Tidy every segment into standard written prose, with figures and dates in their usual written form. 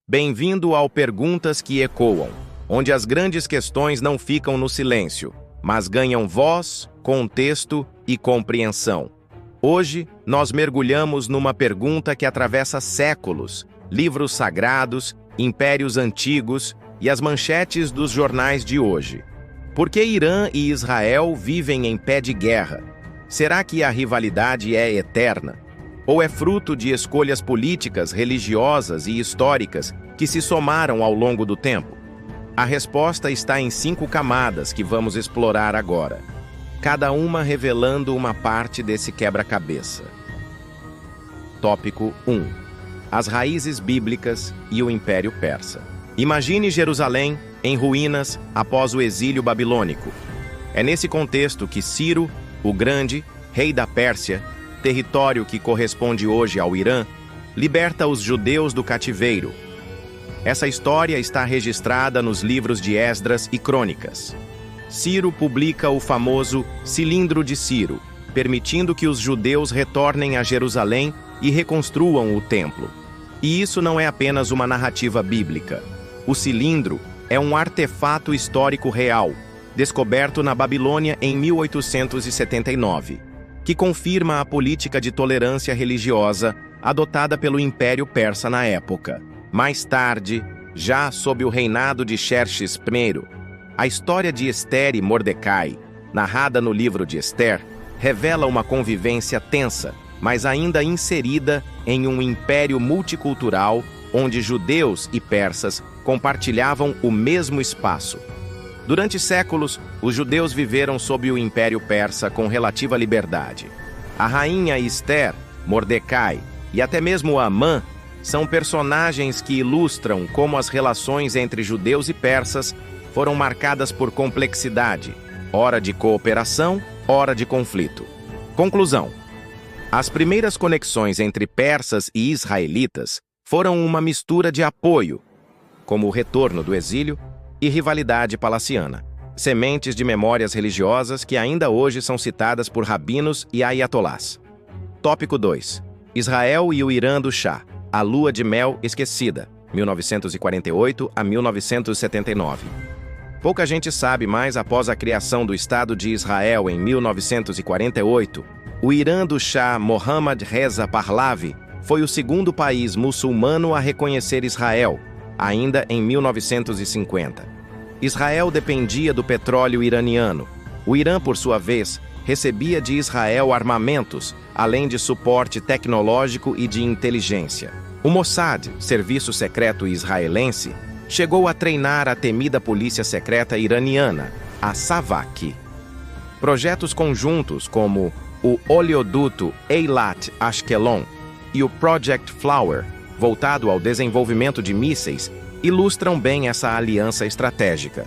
Bem-vindo ao Perguntas que Ecoam, onde as grandes questões não ficam no silêncio, mas ganham voz, contexto e compreensão. Hoje, nós mergulhamos numa pergunta que atravessa séculos, livros sagrados, impérios antigos e as manchetes dos jornais de hoje. Por que Irã e Israel vivem em pé de guerra? Será que a rivalidade é eterna? Ou é fruto de escolhas políticas, religiosas e históricas que se somaram ao longo do tempo? A resposta está em 5 camadas que vamos explorar agora, cada uma revelando uma parte desse quebra-cabeça. Tópico 1. As raízes bíblicas e o Império Persa. Imagine Jerusalém em ruínas após o exílio babilônico. É nesse contexto que Ciro, o Grande, rei da Pérsia, território que corresponde hoje ao Irã, liberta os judeus do cativeiro. Essa história está registrada nos livros de Esdras e Crônicas. Ciro publica o famoso Cilindro de Ciro, permitindo que os judeus retornem a Jerusalém e reconstruam o templo. E isso não é apenas uma narrativa bíblica. O cilindro é um artefato histórico real, descoberto na Babilônia em 1879. Que confirma a política de tolerância religiosa adotada pelo Império Persa na época. Mais tarde, já sob o reinado de Xerxes I, a história de Ester e Mordecai, narrada no livro de Ester, revela uma convivência tensa, mas ainda inserida em um império multicultural onde judeus e persas compartilhavam o mesmo espaço. Durante séculos, os judeus viveram sob o Império Persa com relativa liberdade. A rainha Ester, Mordecai e até mesmo Amã são personagens que ilustram como as relações entre judeus e persas foram marcadas por complexidade, ora de cooperação, ora de conflito. Conclusão: as primeiras conexões entre persas e israelitas foram uma mistura de apoio, como o retorno do exílio, e rivalidade palaciana, sementes de memórias religiosas que ainda hoje são citadas por rabinos e ayatolás. Tópico 2. Israel e o Irã do Shah, a lua de mel esquecida, 1948 a 1979. Pouca gente sabe, mas após a criação do Estado de Israel em 1948, o Irã do Shah Mohammad Reza Pahlavi foi o segundo país muçulmano a reconhecer Israel, ainda em 1950. Israel dependia do petróleo iraniano. O Irã, por sua vez, recebia de Israel armamentos, além de suporte tecnológico e de inteligência. O Mossad, serviço secreto israelense, chegou a treinar a temida polícia secreta iraniana, a Savak. Projetos conjuntos como o oleoduto Eilat Ashkelon e o Project Flower, voltado ao desenvolvimento de mísseis, ilustram bem essa aliança estratégica.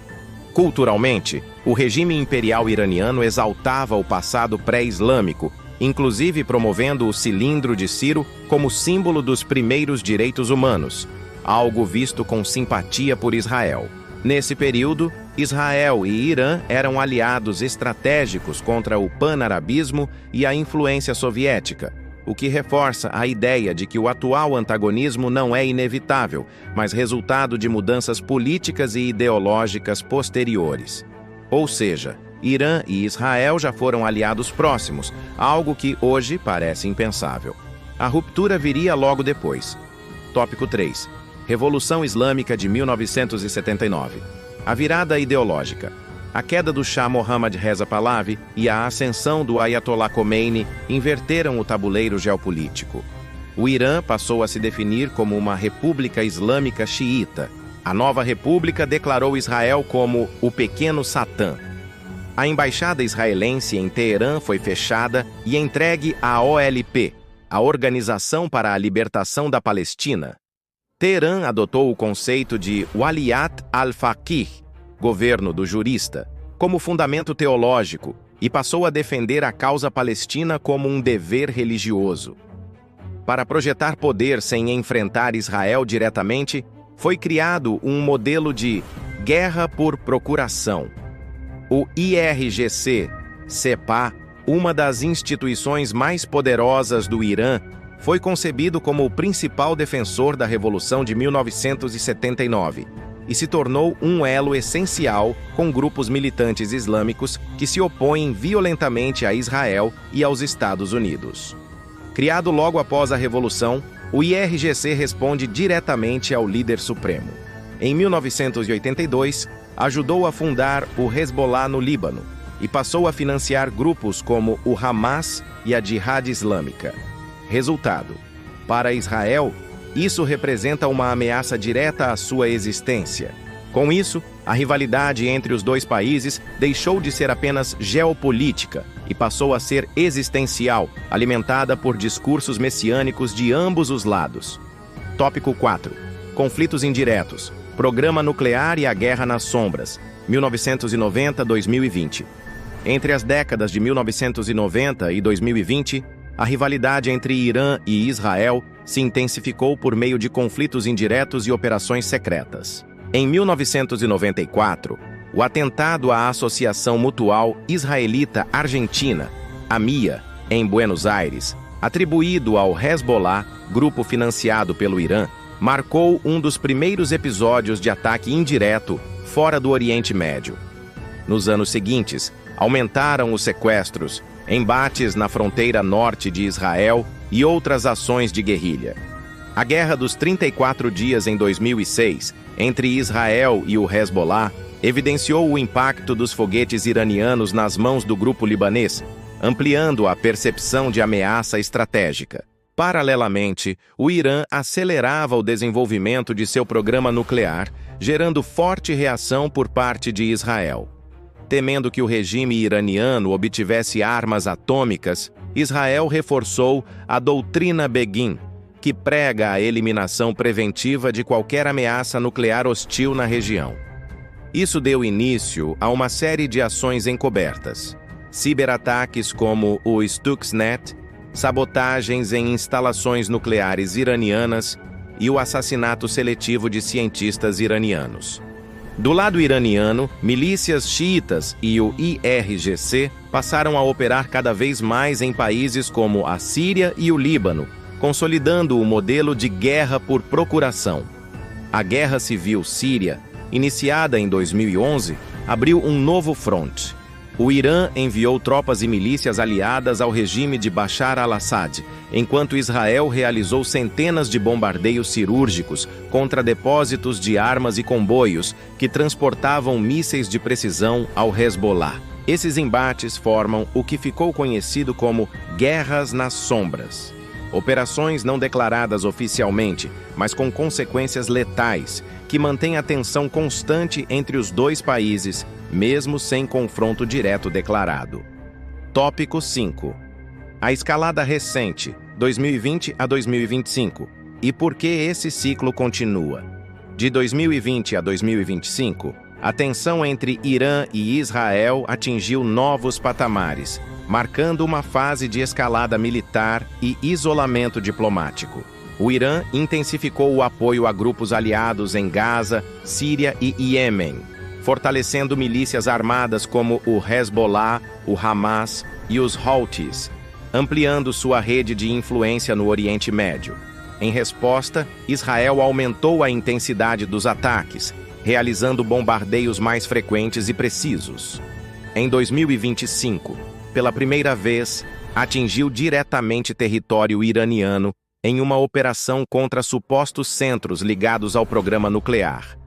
Culturalmente, o regime imperial iraniano exaltava o passado pré-islâmico, inclusive promovendo o Cilindro de Ciro como símbolo dos primeiros direitos humanos, algo visto com simpatia por Israel. Nesse período, Israel e Irã eram aliados estratégicos contra o pan-arabismo e a influência soviética, o que reforça a ideia de que o atual antagonismo não é inevitável, mas resultado de mudanças políticas e ideológicas posteriores. Ou seja, Irã e Israel já foram aliados próximos, algo que hoje parece impensável. A ruptura viria logo depois. Tópico 3. Revolução Islâmica de 1979. A virada ideológica. A queda do Shah Mohammad Reza Pahlavi e a ascensão do Ayatollah Khomeini inverteram o tabuleiro geopolítico. O Irã passou a se definir como uma república islâmica xiita. A nova república declarou Israel como o pequeno Satã. A embaixada israelense em Teherã foi fechada e entregue à OLP, a Organização para a Libertação da Palestina. Teherã adotou o conceito de Waliyat al-Faqih, governo do jurista, como fundamento teológico e passou a defender a causa palestina como um dever religioso. Para projetar poder sem enfrentar Israel diretamente, foi criado um modelo de guerra por procuração. O IRGC, Sepah, uma das instituições mais poderosas do Irã, foi concebido como o principal defensor da Revolução de 1979 e se tornou um elo essencial com grupos militantes islâmicos que se opõem violentamente a Israel e aos Estados Unidos. Criado logo após a Revolução, o IRGC responde diretamente ao líder supremo. Em 1982, ajudou a fundar o Hezbollah no Líbano e passou a financiar grupos como o Hamas e a Jihad Islâmica. Resultado: para Israel, isso representa uma ameaça direta à sua existência. Com isso, a rivalidade entre os dois países deixou de ser apenas geopolítica e passou a ser existencial, alimentada por discursos messiânicos de ambos os lados. Tópico 4. Conflitos indiretos. Programa nuclear e a guerra nas sombras. 1990-2020. Entre as décadas de 1990 e 2020, a rivalidade entre Irã e Israel se intensificou por meio de conflitos indiretos e operações secretas. Em 1994, o atentado à Associação Mutual Israelita-Argentina, AMIA, em Buenos Aires, atribuído ao Hezbollah, grupo financiado pelo Irã, marcou um dos primeiros episódios de ataque indireto fora do Oriente Médio. Nos anos seguintes, aumentaram os sequestros, embates na fronteira norte de Israel e outras ações de guerrilha. A Guerra dos 34 Dias em 2006, entre Israel e o Hezbollah, evidenciou o impacto dos foguetes iranianos nas mãos do grupo libanês, ampliando a percepção de ameaça estratégica. Paralelamente, o Irã acelerava o desenvolvimento de seu programa nuclear, gerando forte reação por parte de Israel. Temendo que o regime iraniano obtivesse armas atômicas, Israel reforçou a doutrina Begin, que prega a eliminação preventiva de qualquer ameaça nuclear hostil na região. Isso deu início a uma série de ações encobertas: ciberataques como o Stuxnet, sabotagens em instalações nucleares iranianas e o assassinato seletivo de cientistas iranianos. Do lado iraniano, milícias xiitas e o IRGC passaram a operar cada vez mais em países como a Síria e o Líbano, consolidando o modelo de guerra por procuração. A Guerra Civil Síria, iniciada em 2011, abriu um novo fronte. O Irã enviou tropas e milícias aliadas ao regime de Bashar al-Assad, enquanto Israel realizou centenas de bombardeios cirúrgicos contra depósitos de armas e comboios que transportavam mísseis de precisão ao Hezbollah. Esses embates formam o que ficou conhecido como Guerras nas Sombras. Operações não declaradas oficialmente, mas com consequências letais, que mantêm a tensão constante entre os dois países, mesmo sem confronto direto declarado. Tópico 5. A escalada recente, 2020 a 2025, e por que esse ciclo continua. De 2020 a 2025, a tensão entre Irã e Israel atingiu novos patamares, marcando uma fase de escalada militar e isolamento diplomático. O Irã intensificou o apoio a grupos aliados em Gaza, Síria e Iêmen, fortalecendo milícias armadas como o Hezbollah, o Hamas e os Houthis, ampliando sua rede de influência no Oriente Médio. Em resposta, Israel aumentou a intensidade dos ataques, realizando bombardeios mais frequentes e precisos. Em 2025, pela primeira vez, atingiu diretamente território iraniano em uma operação contra supostos centros ligados ao programa nuclear,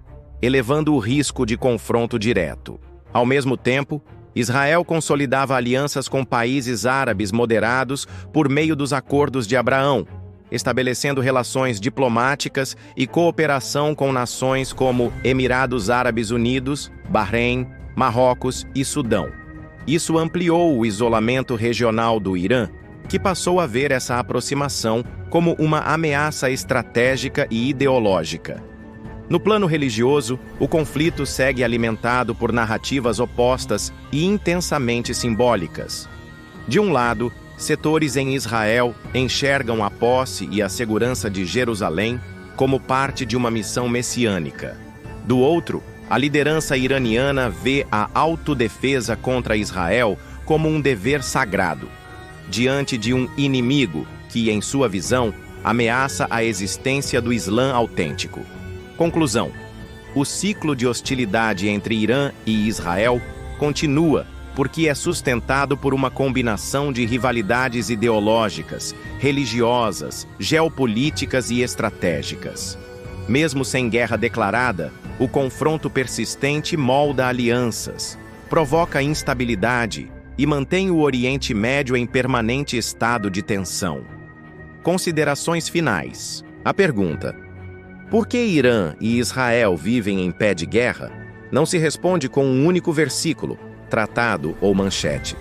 elevando o risco de confronto direto. Ao mesmo tempo, Israel consolidava alianças com países árabes moderados por meio dos Acordos de Abraão, estabelecendo relações diplomáticas e cooperação com nações como Emirados Árabes Unidos, Bahrein, Marrocos e Sudão. Isso ampliou o isolamento regional do Irã, que passou a ver essa aproximação como uma ameaça estratégica e ideológica. No plano religioso, o conflito segue alimentado por narrativas opostas e intensamente simbólicas. De um lado, setores em Israel enxergam a posse e a segurança de Jerusalém como parte de uma missão messiânica. Do outro, a liderança iraniana vê a autodefesa contra Israel como um dever sagrado. Diante de um inimigo que, em sua visão, ameaça a existência do Islã autêntico. Conclusão: o ciclo de hostilidade entre Irã e Israel continua porque é sustentado por uma combinação de rivalidades ideológicas, religiosas, geopolíticas e estratégicas. Mesmo sem guerra declarada, o confronto persistente molda alianças, provoca instabilidade e mantém o Oriente Médio em permanente estado de tensão. Considerações finais. A pergunta: por que Irã e Israel vivem em pé de guerra? Não se responde com um único versículo, tratado ou manchete.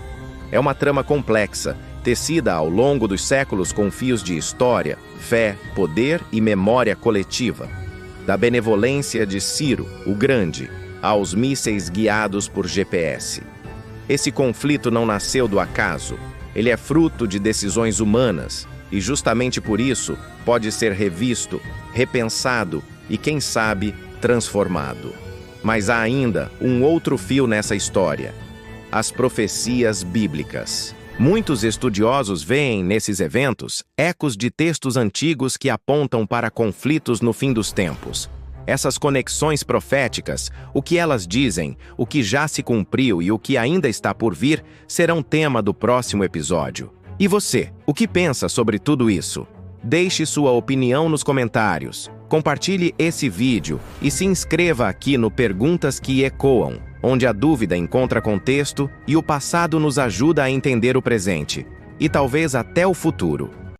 É uma trama complexa, tecida ao longo dos séculos com fios de história, fé, poder e memória coletiva. Da benevolência de Ciro, o Grande, aos mísseis guiados por GPS. Esse conflito não nasceu do acaso. Ele é fruto de decisões humanas e, justamente por isso, pode ser revisto, repensado e, quem sabe, transformado. Mas há ainda um outro fio nessa história: as profecias bíblicas. Muitos estudiosos veem nesses eventos ecos de textos antigos que apontam para conflitos no fim dos tempos. Essas conexões proféticas, o que elas dizem, o que já se cumpriu e o que ainda está por vir, serão tema do próximo episódio. E você, o que pensa sobre tudo isso? Deixe sua opinião nos comentários, compartilhe esse vídeo e se inscreva aqui no Perguntas que Ecoam, onde a dúvida encontra contexto e o passado nos ajuda a entender o presente, e talvez até o futuro.